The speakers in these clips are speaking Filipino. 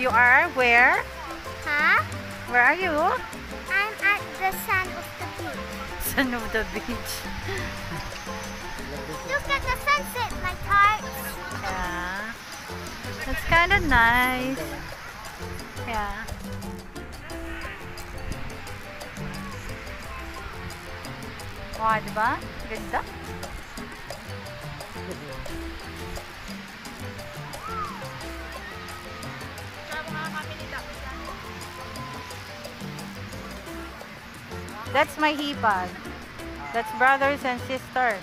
You are where? Huh? Where are you? I'm at the sand of the beach. Sand of the beach. Look at the sunset, my tarts. Yeah. That's kind of nice. Yeah. Wow, diba? Ganda. That's my hipag. That's brothers and sisters.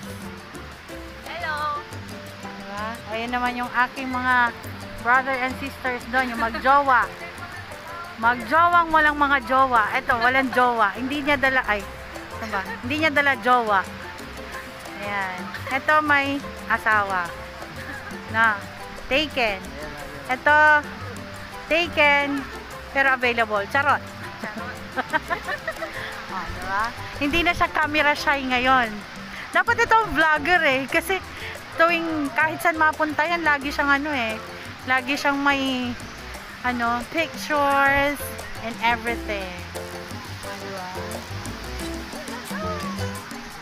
Hello. Diba? Ayun naman yung aking mga brother and sisters doon, yung magjowa. Magjowang walang mga jowa. Ito, walang jowa. Hindi niya dala, ay, diba? Hindi niya dala jowa. Ayan. Ito may asawa. Na, taken. Ito, taken, pero available. Charot. Oh, diba? Hindi na siya camera shy ngayon. Dapat ito vlogger eh. Kasi tuwing kahit saan mapunta yan, lagi siyang ano eh. Lagi siyang may ano, pictures and everything. Diba?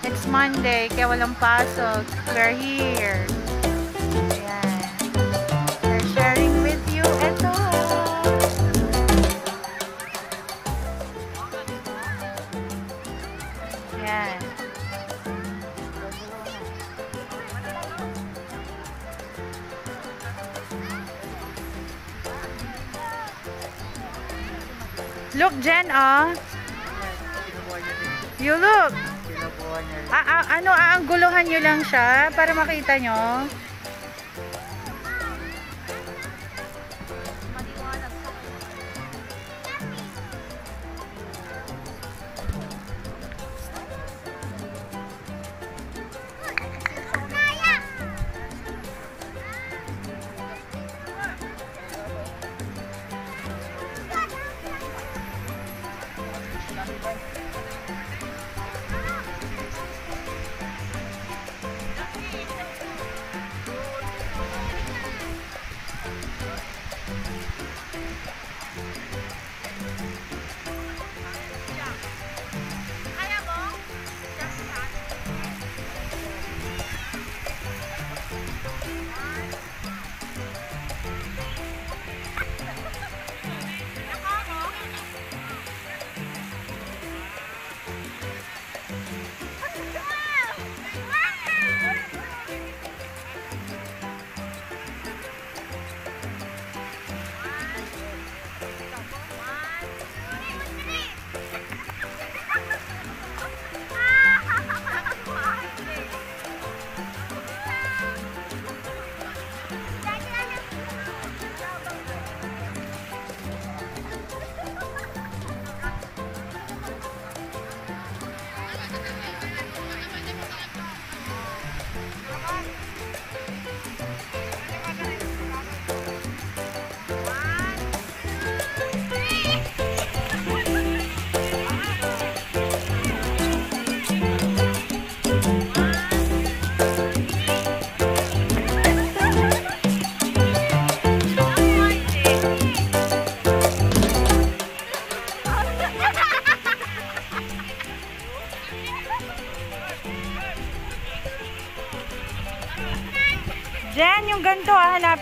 It's Monday, kaya walang pasok. We're here. Ayan. We're sharing with you ito. Ayan. Look, Jen, oh. You look. Ano, aanggulohan nyo lang siya para makita nyo.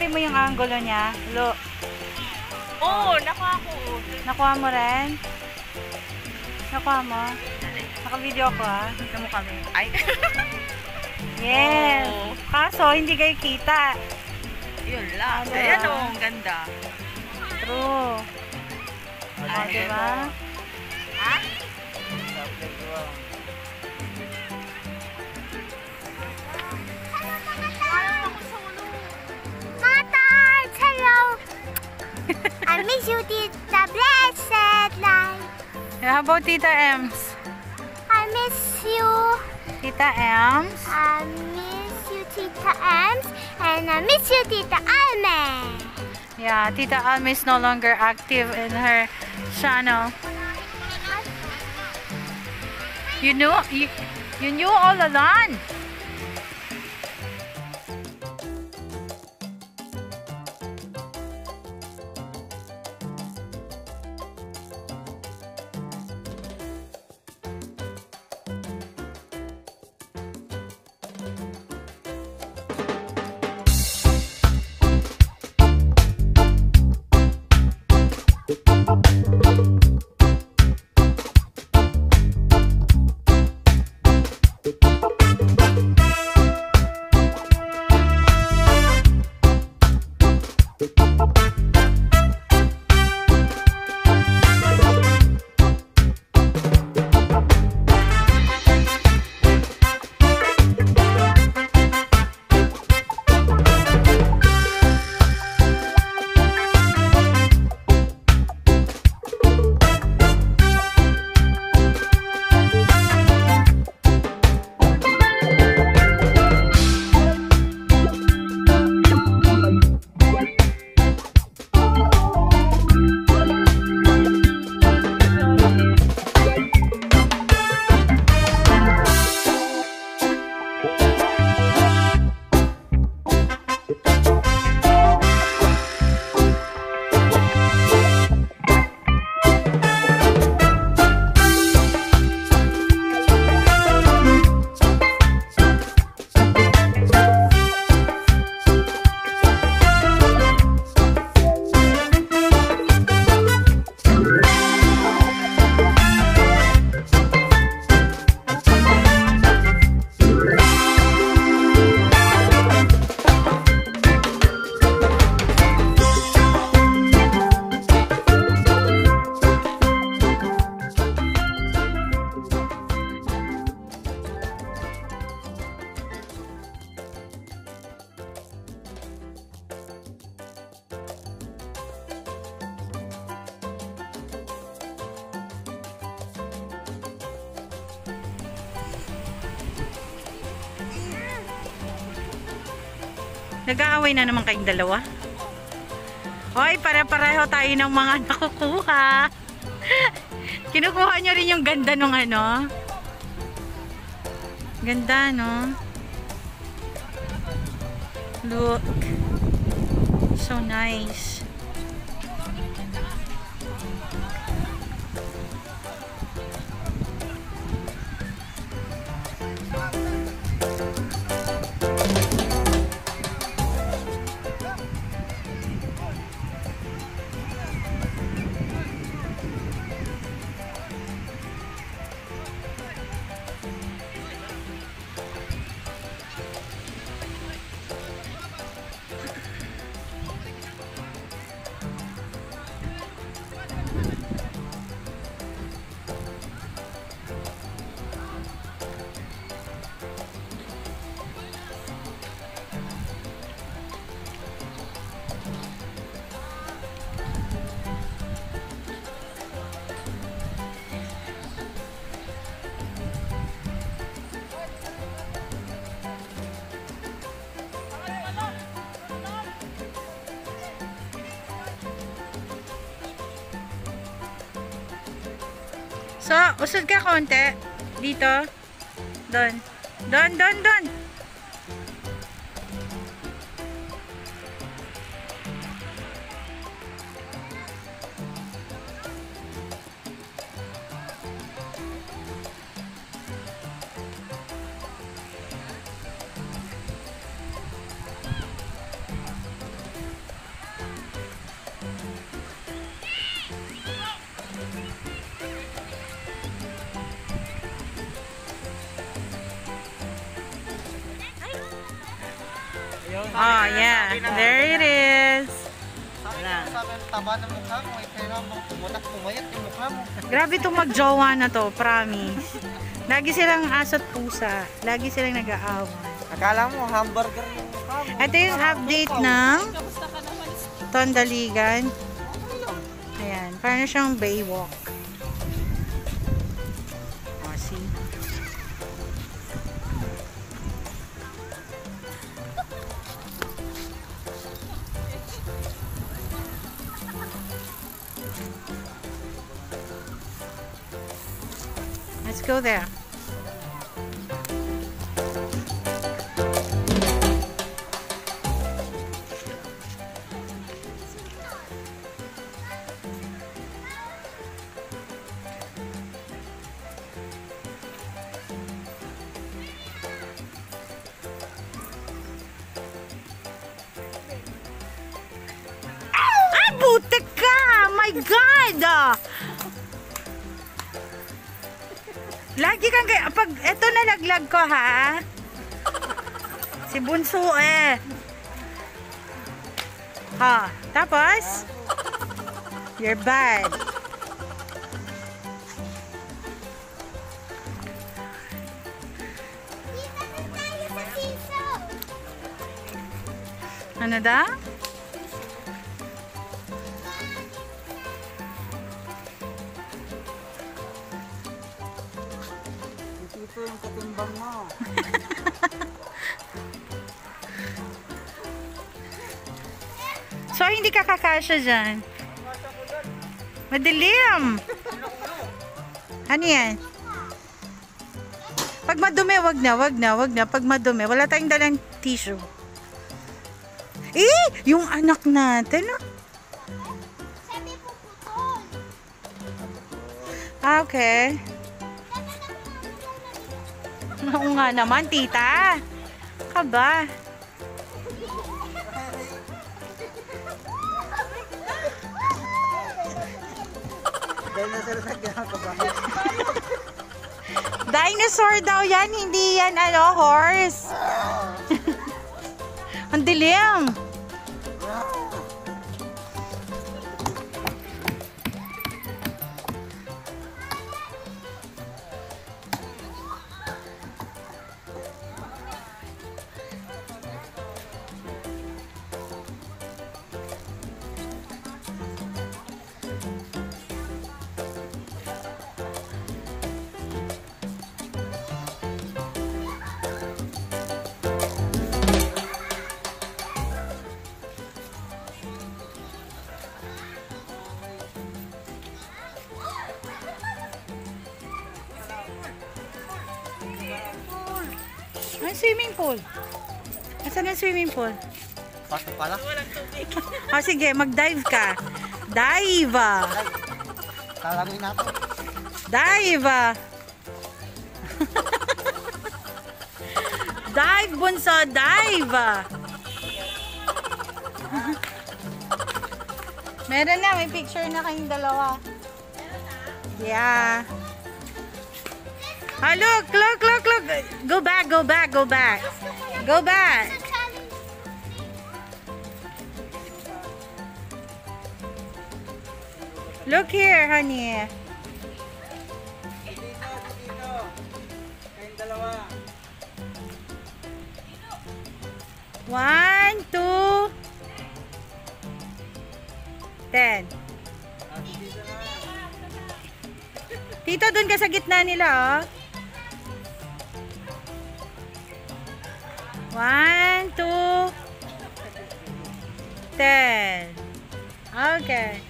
Hanapin mo yung angulo niya. Look. Oo, nakuha ko. Nakuha mo rin? Nakuha mo? Naka-video ko ha. Kita mo kami. Ay. Yes. Oo. Kaso, hindi kayo kita. Yun lang. Ano Ayan ba? o, ang ganda. True. O, diba? Ha? Mga tarts, hello. I miss you, Tita Blessed Life. How about Tita Ems? I miss you. Tita Ems? I miss you, Tita Ems. And I miss you, Tita Alme. Yeah, Tita Alma is no longer active in her channel. You knew all along. Nag-aaway na naman kayong dalawa. Hoy, pare-pareho tayo ng mga nakukuha. Kinukuha nyo rin yung ganda nung ano. Ganda, no? Look. So nice. So, usod ka konti. Dito. Doon. Doon, doon, doon. Oh, yeah. There it is. Sa akin, taba ng mukha mo. Kaya mo, pumayat yung mukha mo. Grabe itong magjowa na to, promise. Lagi silang aso't pusa. Lagi silang nag-aaway. Akala mo, hamburger yung mukha mo. Ito yung update ng Tondaligan. Ayan, parang siyang baywalk. Oh, see? Let's go there. Ah, butik ka! My God! Lagi kang kaya, pag eto nalaglag ko ha. Si Bunso eh. Ha, tapos you're bad. Ano da? Ito yung katimbang mo. So, hindi ka kakasya dyan. Madilim. Ano yan? Pag madumi, wag na. Pag madumi, wala tayong dalang tissue. Eh, yung anak natin. Oh. Ah, okay. Oo nga naman, tita. Kaba. Dinosaur na kinakabahan. Dinosaur daw yan, hindi yan horse. Ang dilim. Ay, swimming pool. Asan ang swimming pool? Pato pala. O sige, mag-dive ka. Dive! Talangoy natin. Dive! Dive, bunso! Dive! Meron na, may picture na kayong dalawa. Yeah. Ah, look! Go back. Go back. Look here, honey. Dito. Kayong dalawa. 1, 2, 10. Tito, dun ka sa gitna nila, oh. 1, 2, 10. Okay.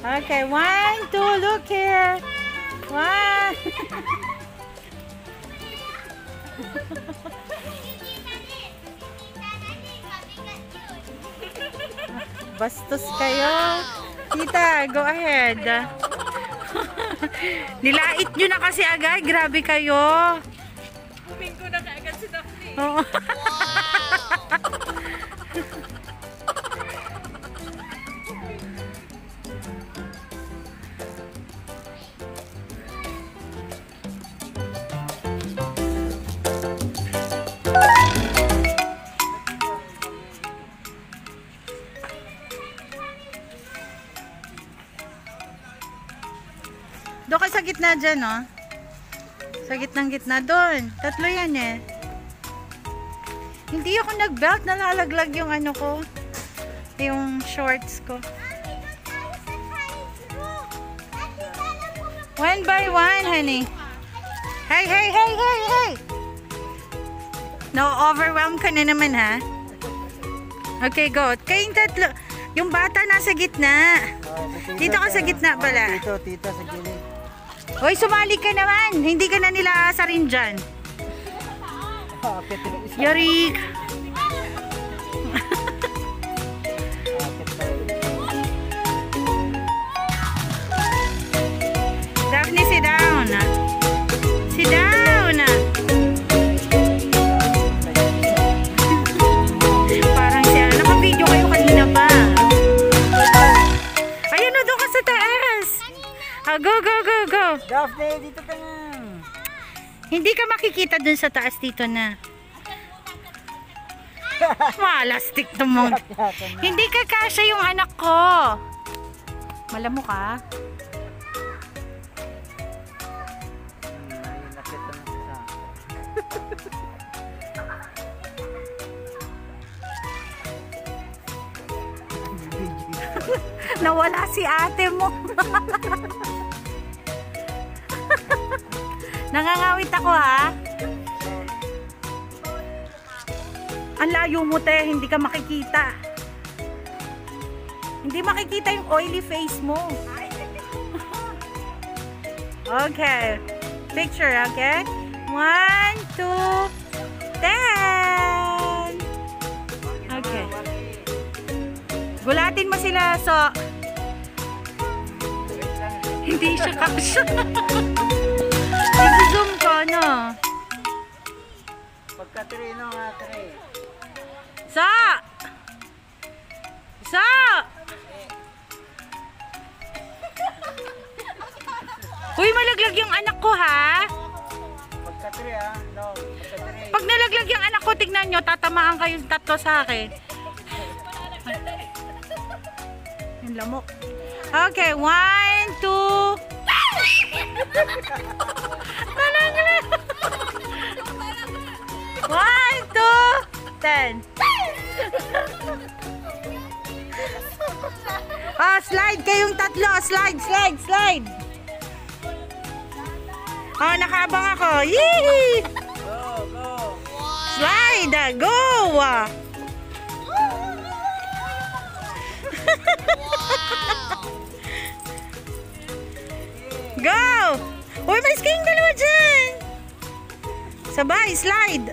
Okay, 1, 2, look here. 1. Bastos kayo. Tita, go ahead. Nilait nyo na kasi agad. Grabe kayo. Humingo na kaagad si Daphne. Oo. Doon ka sa gitna dyan, oh. Sa gitnang-gitna doon. 3 yan eh. Hindi ako nag-belt. Nalalaglag yung ano ko. Yung shorts ko. 1 by 1, honey. Hey, hey, hey, hey, hey! No-overwhelm ka na naman, ha? Okay, go. Kayong 3. Yung bata nasa gitna. Dito ka sa gitna pala. Tito, sa gilid. Hoy, sumali ka naman. Hindi ka na nila asarin dyan. Yari. Daphne, sit down. Sit down. Parang siya. Naka-video kayo kanina pa. Ayun, doon ka sa taas. Oh, go, go, go, go. Daphne, dito ka na. Hindi ka makikita dun sa taas, dito na. Malastik naman. Hindi ka kasya yung anak ko. Malamok ka. Nawala si ate mo. Nangangawit ako, ha? Ang layo mo, te. Hindi ka makikita. Hindi makikita yung oily face mo. Okay. Picture, okay? 1, 2, 10. Okay. Gulatin mo sila, so... Hindi siya kasya. I-zoom ko, no? Pagkatrino nga, tre. Sa! Sa! Uy, malaglag yung anak ko, ha? Pagkatre, ha? No, pagkatre. Pag nalaglag yung anak ko, tignan nyo, tatamaan kayong 3 sa akin. Yung lamok. Okay, 1, 2. Nalaglag. 1, 2, 10. Ah, slide kayong 3. Slide, slide, slide. Oh, nakaabang ako. Yee! Go, go. Slide, go! Go! Uy, may skiing 2 dyan! Sabay, slide!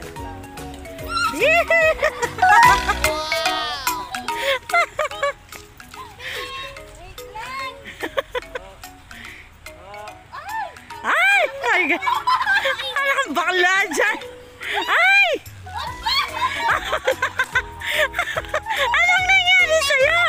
Ay! Ay! Ano kang bakla dyan? Ay! Anong nangyari sa'yo?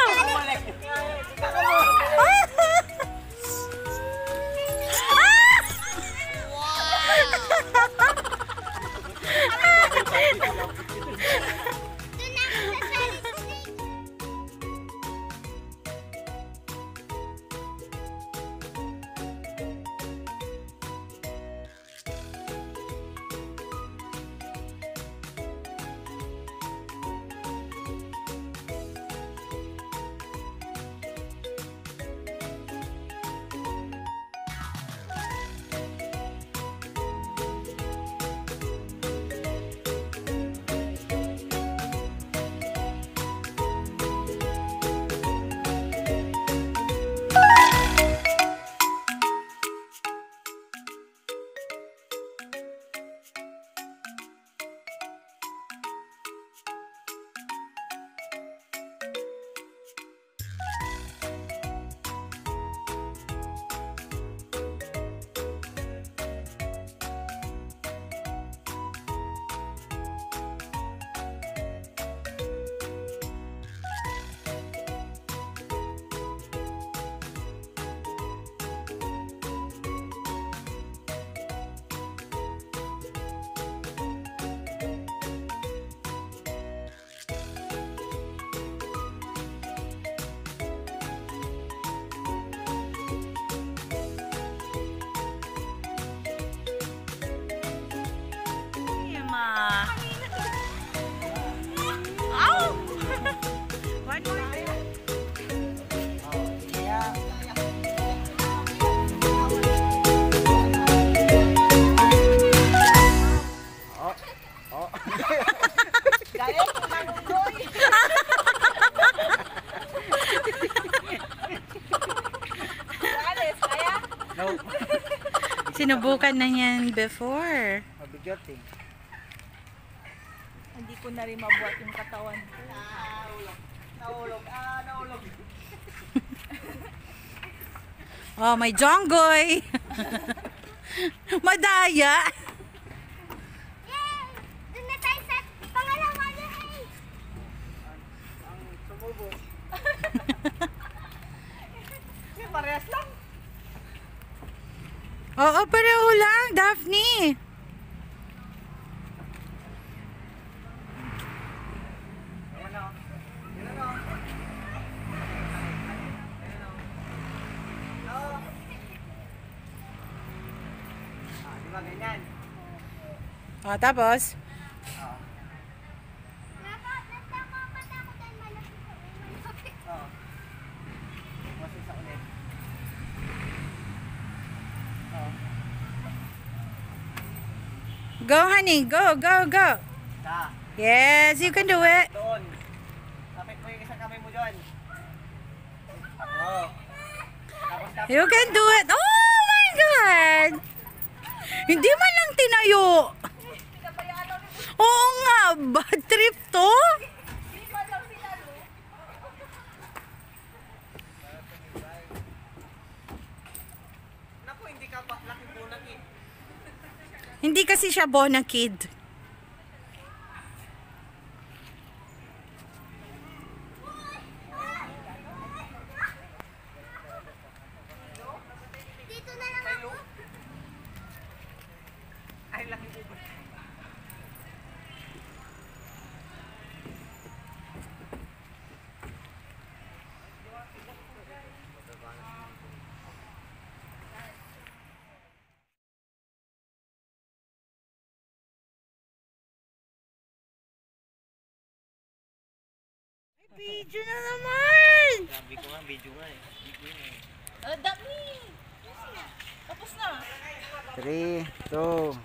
Sinubukan na yan before. Mabigat eh. Hindi ko na rin mabuhat yung katawan ko. Naulog. Naulog. Oh, may jonggoy. Madaya. Yay! Doon na tayo sa pangalawa na eh. Ang sumubo. Parehas lang. Oo, pareho lang, Daphne. Ano? Ano? Di ba ganyan? Oh, tapos? Nakakatakutan malapit. Oo. Masis sa ulit. Oo. Go, honey. Go, go, go. Ta. Yes, you can do it. Doon. Lapit mo yung isang kamay mo doon. Oo. Tapos You can do it. Oh my God! Hindi man lang tinayo. Oo nga, bad trip to. Naku, hindi ka pa laki bunang eh. Hindi kasi siya Bona kid. Dito na lang ako. Ay, laki ubod. Video na naman. Sabi ko nga, video nga eh. Video nga eh. Dami. Tapos na. 3, 2,